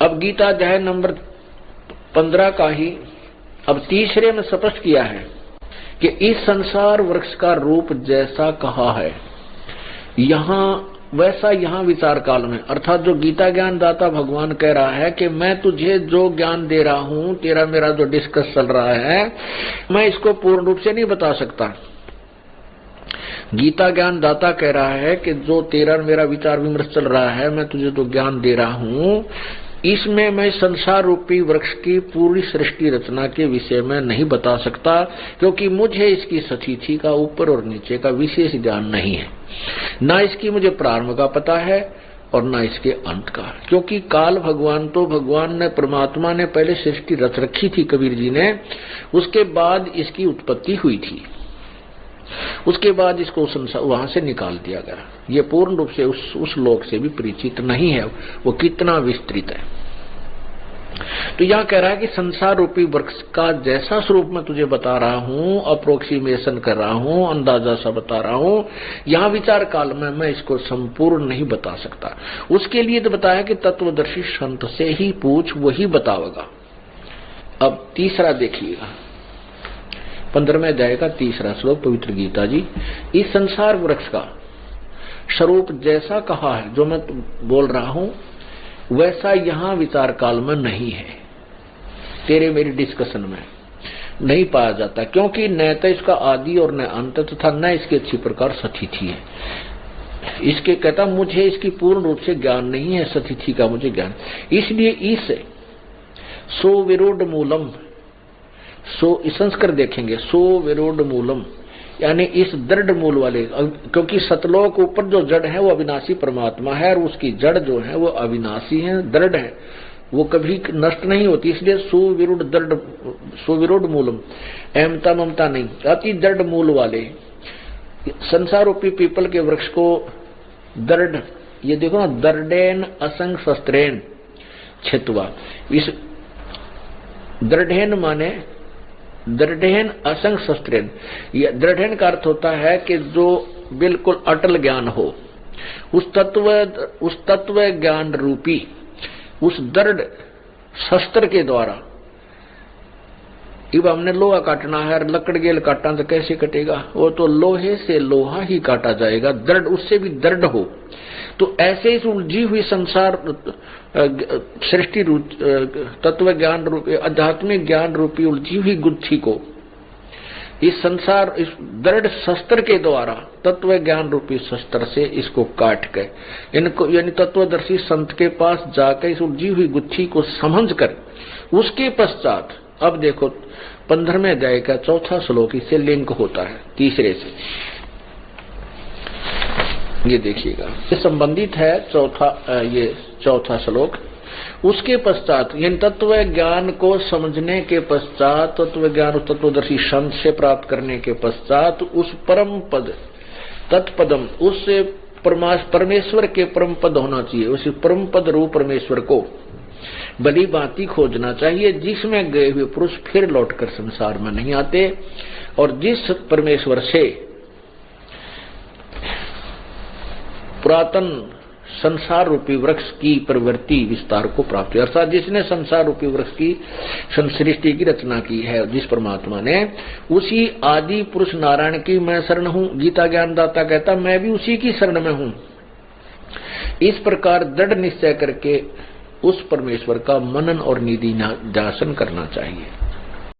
अब गीता अध्याय नंबर 15 का ही अब तीसरे में स्पष्ट किया है कि इस संसार वृक्ष का रूप जैसा कहा है वैसा यहाँ विचार काल में, अर्थात जो गीता ज्ञान दाता भगवान कह रहा है कि मैं तुझे जो ज्ञान दे रहा हूँ, तेरा मेरा जो डिस्कस चल रहा है, मैं इसको पूर्ण रूप से नहीं बता सकता। गीता ज्ञान दाता कह रहा है कि जो तेरा मेरा विचार विमर्श चल रहा है, मैं तुझे जो ज्ञान दे रहा हूँ, इसमें मैं संसार रूपी वृक्ष की पूरी सृष्टि रचना के विषय में नहीं बता सकता, क्योंकि मुझे इसकी स्थिति का ऊपर और नीचे का विशेष ज्ञान नहीं है। ना इसकी मुझे प्रारंभ का पता है और ना इसके अंत का, क्योंकि काल भगवान ने परमात्मा ने पहले सृष्टि रच रखी थी कबीर जी ने, उसके बाद इसकी उत्पत्ति हुई थी, उसके बाद इसको वहां से निकाल दिया गया। ये पूर्ण रूप से उस लोक से भी परिचित नहीं है, वो कितना विस्तृत है। तो यह कह रहा है कि संसार रूपी वृक्ष का जैसा स्वरूप मैं तुझे बता रहा हूँ, अप्रोक्सीमेशन कर रहा हूँ, अंदाजा सा बता रहा हूँ, यहाँ विचार काल में मैं इसको संपूर्ण नहीं बता सकता। उसके लिए तो बताया कि तत्वदर्शी संत से ही पूछ, वही बतावेगा। अब तीसरा देखिएगा, 15वें अध्याय का तीसरा श्लोक, पवित्र गीता जी। इस संसार वृक्ष का स्वरूप जैसा कहा है, जो मैं बोल रहा हूं, वैसा यहाँ विचार काल में नहीं है, तेरे मेरी डिस्कशन में नहीं पाया जाता, क्योंकि न तो इसका आदि और न अंत तथा न इसकी अच्छी प्रकार स्थिति है। इसके कहता मुझे इसकी पूर्ण रूप से ज्ञान नहीं है, स्थिति का मुझे ज्ञान, इसलिए इस सो विरोध मूलम, सो संस्कृत देखेंगे, सो विरोध मूलम, यानी इस दृढ़ मूल वाले, क्योंकि सतलोक ऊपर जो जड़ है वो अविनाशी परमात्मा है और उसकी जड़ जो है वो अविनाशी है, दृढ़ है, वो कभी नष्ट नहीं होती, इसलिए सुविरुद्ध दृढ़, सुविरुद्ध मूलम, अहमता ममता नहीं, अति दृढ़ मूल वाले संसार रूपी पीपल के वृक्ष को दृढ़, ये देखो ना, दृढ़ेन असंग शस्त्रेन छित्वा, इस दृढ़ेन माने दृढ़ेन असंग शस्त्रेन, दृढ़ेन का अर्थ होता है कि जो बिल्कुल अटल ज्ञान हो, उस तत्व ज्ञान रूपी उस दृढ़ शस्त्र के द्वारा। अब हमने लोहा काटना है, लकड़ गेल काटना तो कैसे कटेगा, वो तो लोहे से लोहा ही काटा जाएगा, दृढ़ उससे भी दृढ़ हो। तो ऐसे इस उलझी हुई संसार सृष्टि तत्व ज्ञान रूपी आध्यात्मिक ज्ञान रूपी उलझी हुई गुत्थी को इस संसार इस दृढ़ शस्त्र के द्वारा, तत्व ज्ञान रूपी शस्त्र से इसको काट के, इनको यानी तत्वदर्शी संत के पास जाकर इस उलझी हुई गुत्थी को समझकर, उसके पश्चात अब देखो 15वें अध्याय का चौथा श्लोक इससे लिंक होता है तीसरे से, ये देखिएगा, ये संबंधित है चौथा श्लोक। उसके पश्चात यानी तत्व ज्ञान को समझने के पश्चात, तत्व ज्ञान तत्वदर्शी संत से प्राप्त करने के पश्चात, उस परम पद तत्पदम, उस परमेश्वर के परम पद होना चाहिए, उस परम पद रूप परमेश्वर को भली भांति खोजना चाहिए, जिसमें गए हुए पुरुष फिर लौटकर संसार में नहीं आते, और जिस परमेश्वर से पुरातन संसार रूपी वृक्ष की प्रवृत्ति विस्तार को प्राप्त है, अर्थात जिसने संसार रूपी वृक्ष की सृष्टि की रचना की है, जिस परमात्मा ने, उसी आदि पुरुष नारायण की मैं शरण हूं। गीता ज्ञान दाता कहता मैं भी उसी की शरण में हूं। इस प्रकार दृढ़ निश्चय करके उस परमेश्वर का मनन और निधिध्यासन करना चाहिए।